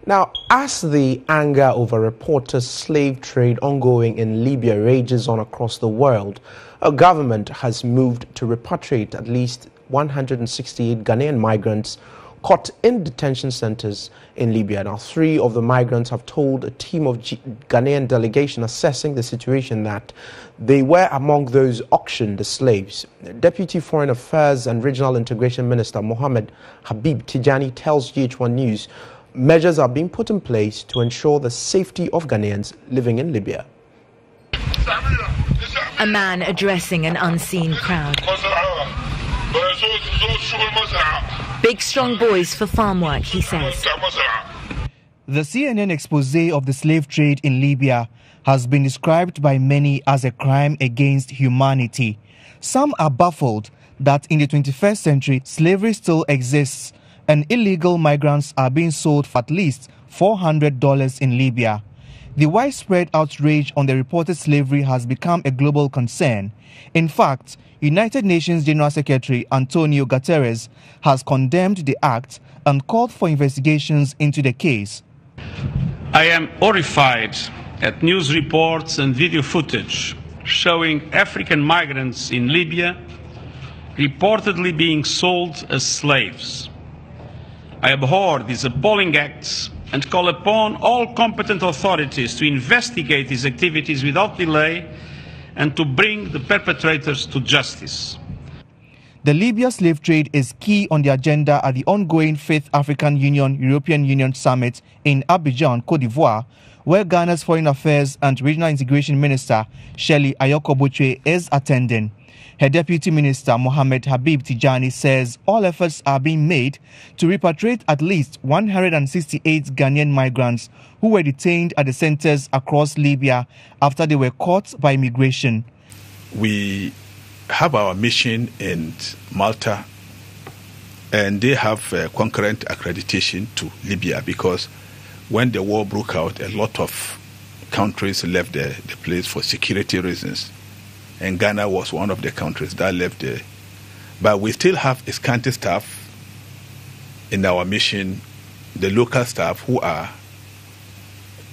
Now, as the anger over reported slave trade ongoing in Libya rages on across the world, a government has moved to repatriate at least 168 Ghanaian migrants caught in detention centers in Libya. Now, 3 of the migrants have told a team of Ghanaian delegation assessing the situation that they were among those auctioned as slaves. Deputy Foreign Affairs and Regional Integration Minister Mohammed Habib Tijani tells GH1 News measures are being put in place to ensure the safety of Ghanaians living in Libya. A man addressing an unseen crowd. Big strong boys for farm work, he says. The CNN expose of the slave trade in Libya has been described by many as a crime against humanity. Some are baffled that in the 21st century, slavery still exists and illegal migrants are being sold for at least $400 in Libya. The widespread outrage on the reported slavery has become a global concern. In fact, United Nations General Secretary Antonio Guterres has condemned the act and called for investigations into the case. I am horrified at news reports and video footage showing African migrants in Libya reportedly being sold as slaves. I abhor these appalling acts and call upon all competent authorities to investigate these activities without delay and to bring the perpetrators to justice. The Libya slave trade is key on the agenda at the ongoing 5th African Union-European Union Summit in Abidjan, Côte d'Ivoire, where Ghana's Foreign Affairs and Regional Integration Minister Shirley Ayoko-Botwe is attending. Her Deputy Minister Mohammed Habib Tijani says all efforts are being made to repatriate at least 168 Ghanaian migrants who were detained at the centers across Libya after they were caught by immigration. We have our mission in Malta, and they have concurrent accreditation to Libya because when the war broke out, a lot of countries left the place for security reasons. And Ghana was one of the countries that left there. But we still have a scanty staff in our mission, the local staff who are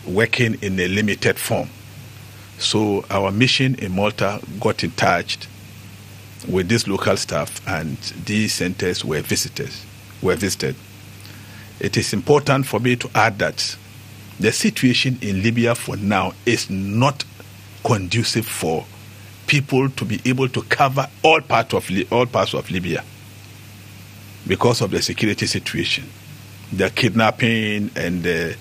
working in a limited form. So our mission in Malta got in touch with this local staff, and these centers were visited. It is important for me to add that the situation in Libya for now is not conducive for people to be able to cover all parts of Libya because of the security situation, the kidnapping and the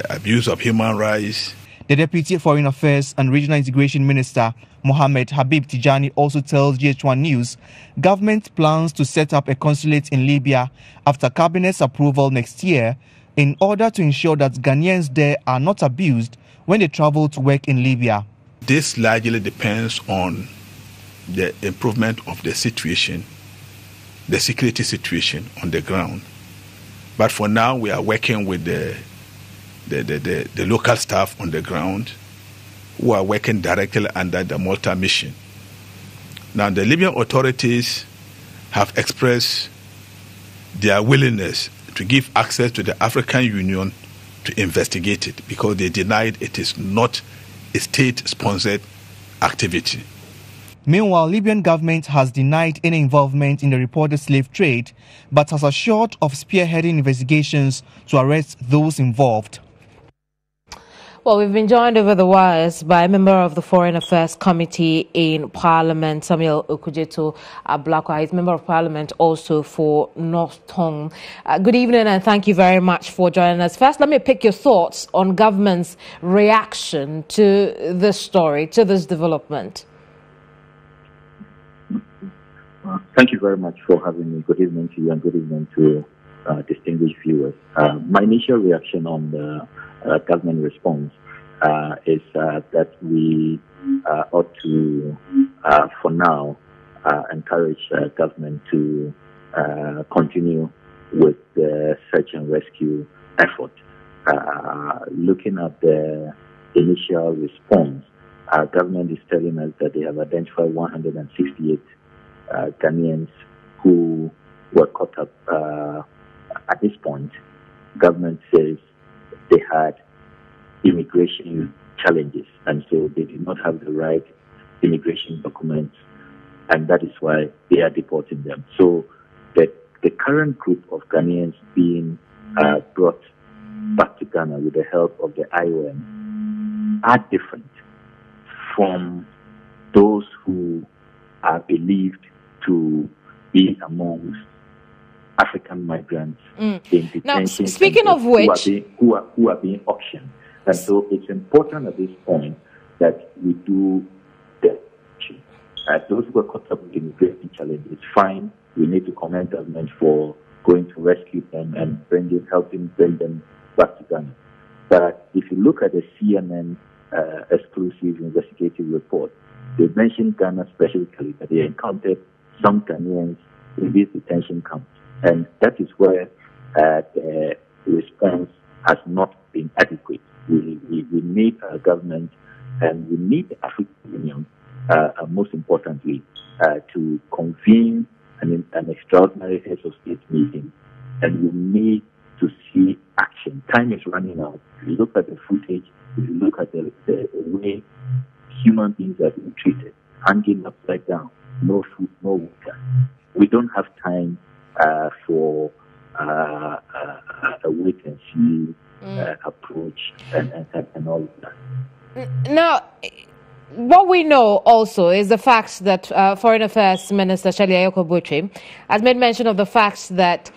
abuse of human rights. The Deputy Foreign Affairs and Regional Integration Minister Mohammed Habib Tijani also tells GH1 News government plans to set up a consulate in Libya after cabinet's approval next year in order to ensure that Ghanaians there are not abused when they travel to work in Libya. This largely depends on the improvement of the situation, the security situation on the ground. But for now, we are working with the local staff on the ground who are working directly under the Malta mission. Now, the Libyan authorities have expressed their willingness to give access to the African Union to investigate it because they denied it is not a state-sponsored activity. Meanwhile, Libyan government has denied any involvement in the reported slave trade, but has assured of spearheading investigations to arrest those involved. Well, we've been joined over the wires by a member of the Foreign Affairs Committee in Parliament, Samuel Okujeto Ablakwa. He's member of Parliament also for North Tongue. Good evening and thank you very much for joining us. First, let me pick your thoughts on government's reaction to this story, to this development. Thank you very much for having me. Good evening to you and good evening to distinguished viewers. My initial reaction on the government response is that we ought to, for now, encourage government to continue with the search and rescue effort. Looking at the initial response, government is telling us that they have identified 168 Ghanaians who were caught up. At this point, government says they had immigration challenges, and so they did not have the right immigration documents, and that is why they are deporting them. So the current group of Ghanaians being brought back to Ghana with the help of the IOM are different from those who are believed to be amongst African migrants in detention. Now, speaking of which, who are being auctioned. And so it's important at this point that we do the action. Those who are caught up with immigration challenges, fine. We need to commend government for going to rescue them and helping bring them back to Ghana. But if you look at the CNN exclusive investigative report, they mentioned Ghana specifically, that they encountered some Ghanaians in these detention camps. And that is where the response has not been adequate. We need our government and we need the African Union, most importantly, to convene an extraordinary heads of state meeting. And we need to see action. Time is running out. If you look at the footage, if you look at the way human beings are being treated, hanging upside down, no food, no water. We don't have time for a wait and see approach and all of that. Now, what we know also is the fact that Foreign Affairs Minister Shirley Ayoko-Botchwey has made mention of the fact that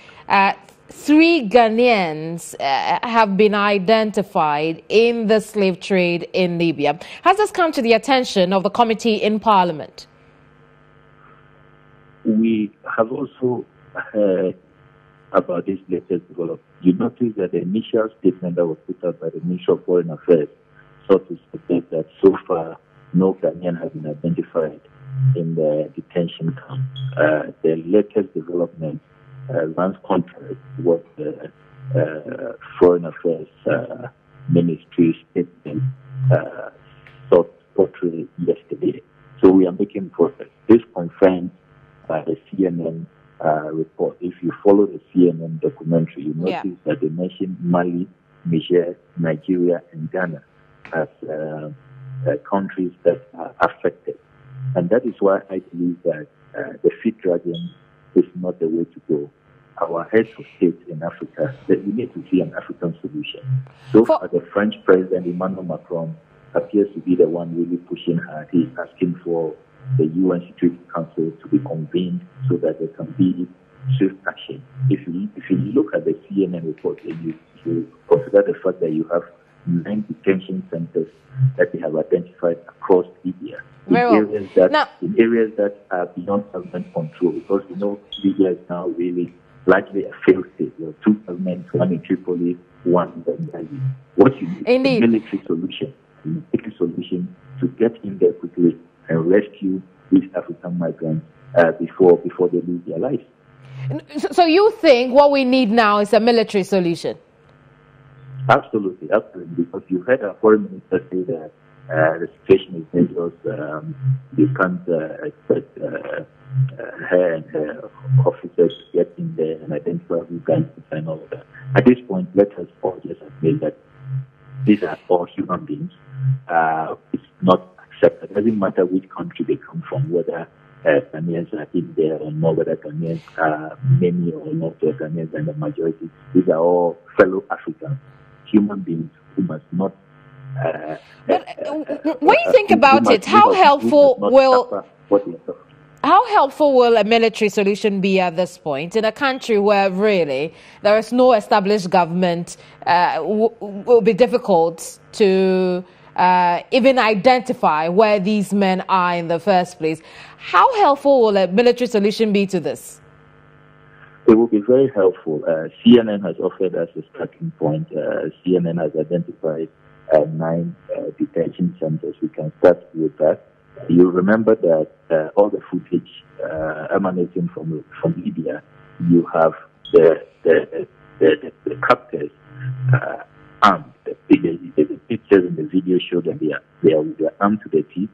3 Ghanaians have been identified in the slave trade in Libya. Has this come to the attention of the committee in Parliament? We have also heard about this latest development. You notice that the initial statement that was put out by the Ministry of Foreign Affairs sought to state that so far no Ghanaian has been identified in the detention camp. The latest development runs contrary to what the Foreign Affairs Ministry statement sought to portray yesterday. So we are making progress. This confirms the CNN report. If you follow the CNN documentary, you notice that they mention Mali, Niger, Nigeria, and Ghana as countries that are affected. And that is why I believe that the feet dragging is not the way to go. Our heads of state in Africa, that we need to see an African solution. So far, the French President Emmanuel Macron appears to be the one really pushing hard. He's asking for the UN Security Council to be convened so that there can be swift action. If you look at the CNN report, and you consider the fact that you have 9 detention centers that they have identified across Libya in areas that are beyond government control, because you know Libya is now really largely a failed state. There are 2 governments, one in Tripoli, one in Benghazi. What you need is a military solution to get in there quickly and rescue these African migrants before they lose their lives. So you think what we need now is a military solution? Absolutely, because you heard our foreign minister say that the situation is dangerous. You can't expect her and her officers to get in there and identify who can and all of that. At this point, let us all just admit that these are all human beings. It's not accepted. It doesn't matter which country they come from, whether Ghanaians are in there or not, whether Ghanaians are many or not, or Ghanaians are the majority. These are all fellow Africans, human beings who must not. When you think about it, how helpful will a military solution be at this point in a country where really there is no established government? Will be difficult to even identify where these men are in the first place. How helpful will a military solution be to this? It will be very helpful. CNN has offered us a starting point. CNN has identified 9 detention centers. We can start with that. You remember that all the footage emanating from Libya, you have the captors armed. The pictures in the video show that they are armed to the teeth.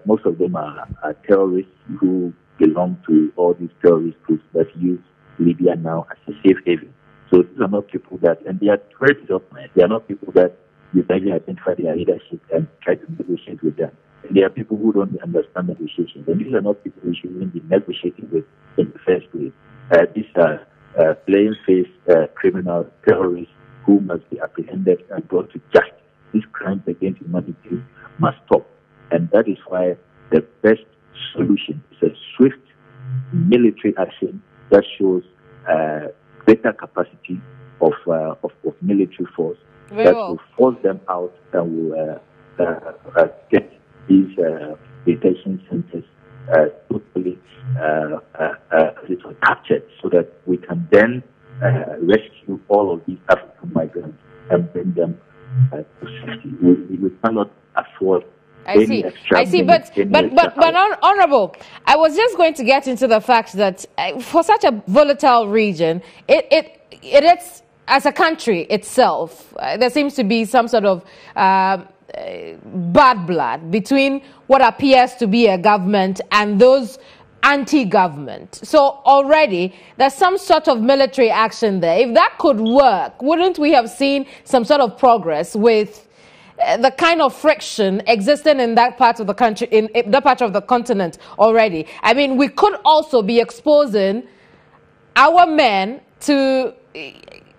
Most of them are terrorists who belong to all these terrorist groups that use Libya now as a safe haven. So these are not people that, and they are very predominant. They are not people that you can identify their leadership and try to negotiate with them. And there are people who don't understand negotiations. And these are not people we should even be negotiating with in the first place. These are plain-faced criminal terrorists who must be apprehended and brought to justice. These crimes against humanity must stop. And that is why the best solution is a swift military action that shows greater capacity of military force will force them out and will get these detention centers totally captured, so that we can then rescue all of these African migrants and bring them to safety. We cannot afford. I see, but Honorable, I was just going to get into the fact that for such a volatile region, it is, as a country itself, there seems to be some sort of bad blood between what appears to be a government and those anti-government. So already there's some sort of military action there. If that could work, wouldn't we have seen some sort of progress with the kind of friction existing in that part of the country, in that part of the continent already? I mean, we could also be exposing our men to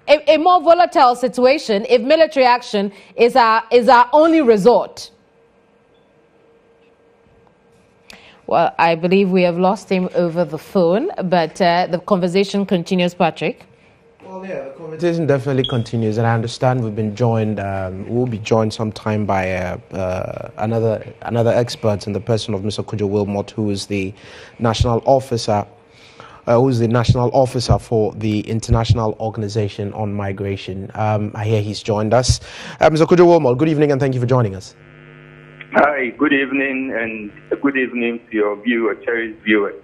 a more volatile situation if military action is our only resort. Well, I believe we have lost him over the phone, but the conversation continues, Patrick. Well, yeah, the conversation definitely continues, and I understand we've been joined. We'll be joined sometime by another expert in the person of Mr. Kojo Wilmot, who is the national officer. For the International Organization on Migration. I hear he's joined us. Mr. Kojo Wilmot, good evening and thank you for joining us. Hi, good evening, and good evening to your cherished viewers.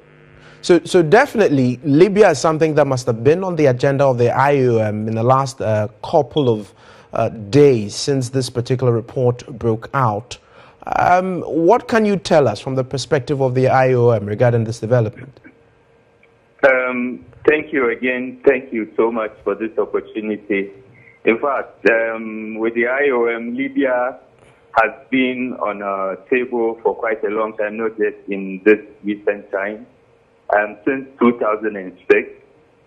So definitely, Libya is something that must have been on the agenda of the IOM in the last couple of days since this particular report broke out. What can you tell us from the perspective of the IOM regarding this development? Thank you again. Thank you so much for this opportunity. In fact, with the IOM, Libya has been on a table for quite a long time, not just in this recent time. Since 2006,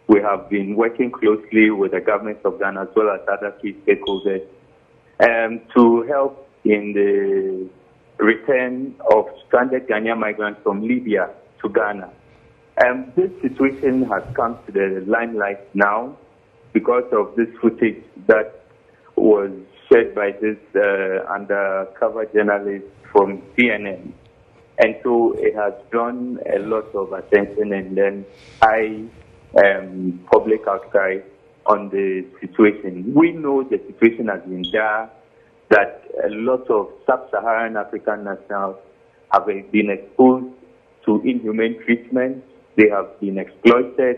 we have been working closely with the government of Ghana as well as other key stakeholders to help in the return of stranded Ghanaian migrants from Libya to Ghana. This situation has come to the limelight now because of this footage that was shared by this undercover journalist from CNN. And so it has drawn a lot of attention and then public outcry on the situation. We know the situation has been there, that a lot of sub-Saharan African nationals have been exposed to inhumane treatment. They have been exploited.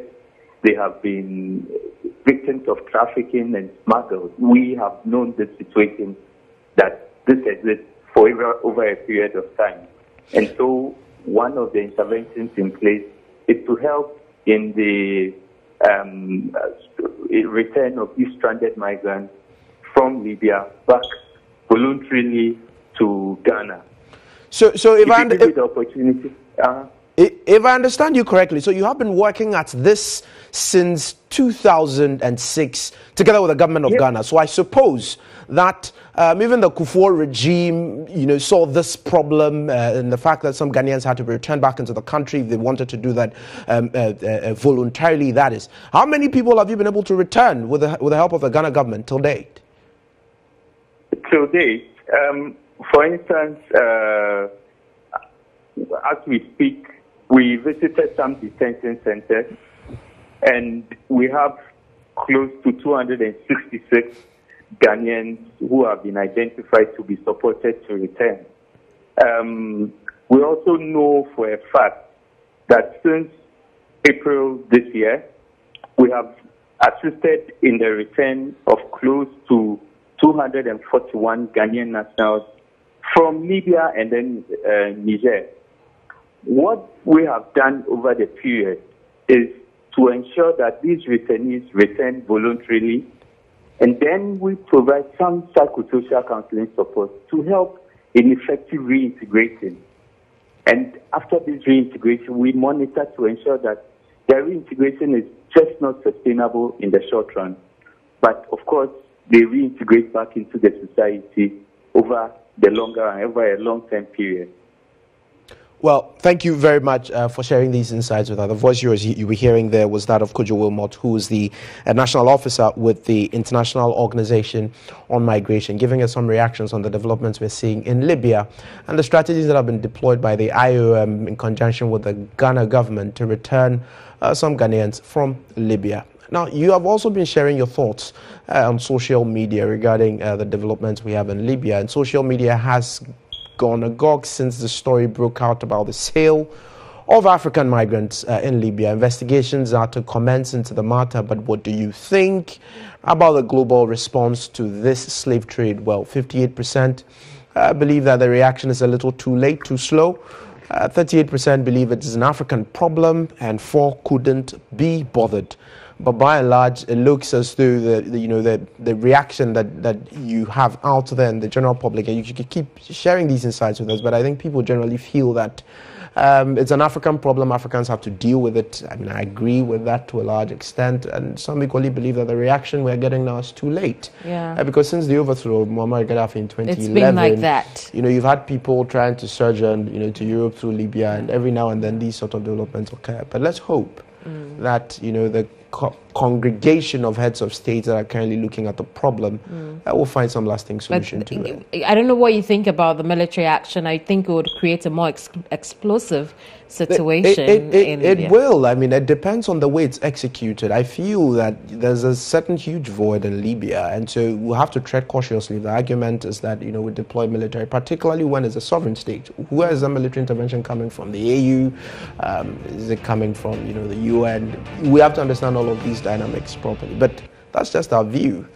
They have been victims of trafficking and smuggled. We have known this situation, that this exists for over a period of time. And so one of the interventions in place is to help in the return of these stranded migrants from Libya back voluntarily to Ghana. So if I give the opportunity. If I understand you correctly, so you have been working at this since 2006 together with the government of Ghana. So I suppose that even the Kufuor regime, saw this problem and the fact that some Ghanaians had to be returned back into the country. They wanted to do that voluntarily, that is. How many people have you been able to return with the help of the Ghana government till date? Till date, for instance, as we speak, we visited some detention centers, and we have close to 266 Ghanaians who have been identified to be supported to return. We also know for a fact that since April this year, we have assisted in the return of close to 241 Ghanaian nationals from Libya and then Niger. What we have done over the period is to ensure that these returnees return voluntarily. And then we provide some psychosocial counseling support to help in effective reintegrating. And after this reintegration, we monitor to ensure that their reintegration is just not sustainable in the short run. But of course, they reintegrate back into the society over the longer and over a long-term period. Well, thank you very much for sharing these insights with us. The voice you were hearing there was that of Kojo Wilmot, who is the national officer with the International Organization on Migration, giving us some reactions on the developments we're seeing in Libya and the strategies that have been deployed by the IOM in conjunction with the Ghana government to return some Ghanaians from Libya. Now, you have also been sharing your thoughts on social media regarding the developments we have in Libya, and social media has gone agog since the story broke out about the sale of African migrants in Libya. Investigations are to commence into the matter, but what do you think about the global response to this slave trade? Well, 58% believe that the reaction is a little too late, too slow. 38% believe it is an African problem, and 4% couldn't be bothered. But by and large, it looks as though the reaction that you have out there in the general public, and you could keep sharing these insights with us, but I think people generally feel that it's an African problem. Africans have to deal with it. I mean, I agree with that to a large extent, and some equally believe that the reaction we're getting now is too late. Yeah. Because since the overthrow of Muammar Gaddafi in 2011, it's been like that. You've had people trying to surge on, to Europe through Libya, and every now and then these sort of developments occur. But let's hope that, the congregation of heads of states that are currently looking at the problem will find some lasting solution to it. I don't know what you think about the military action. I think it would create a more explosive situation in Libya. It will. I mean, it depends on the way it's executed. I feel that there's a certain huge void in Libya, and so we'll have to tread cautiously. The argument is that, we deploy military, particularly when it's a sovereign state. Where is the military intervention coming from? The AU? Is it coming from, the UN? We have to understand all of these dynamics properly, but that's just our view.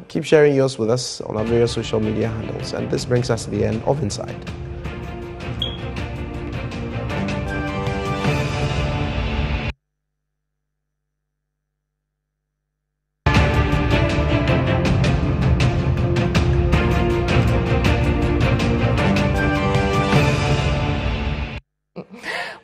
Keep sharing yours with us on our various social media handles, and this brings us to the end of Inside.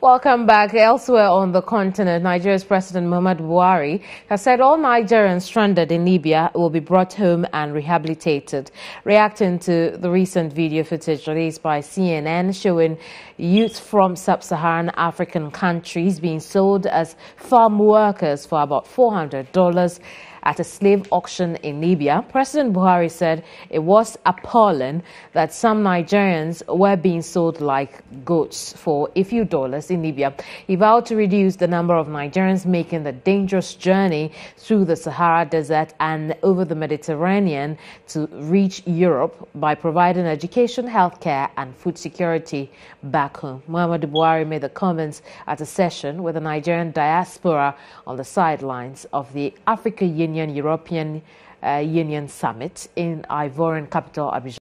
Welcome back. Elsewhere on the continent, Nigeria's President Muhammadu Buhari has said all Nigerians stranded in Libya will be brought home and rehabilitated. Reacting to the recent video footage released by CNN showing youth from sub-Saharan African countries being sold as farm workers for about $400 at a slave auction in Libya, President Buhari said it was appalling that some Nigerians were being sold like goats for a few dollars in Libya. He vowed to reduce the number of Nigerians making the dangerous journey through the Sahara Desert and over the Mediterranean to reach Europe by providing education, healthcare and food security back home. Muhammadu Buhari made the comments at a session with the Nigerian diaspora on the sidelines of the Africa European Union Summit in Ivorian capital Abidjan.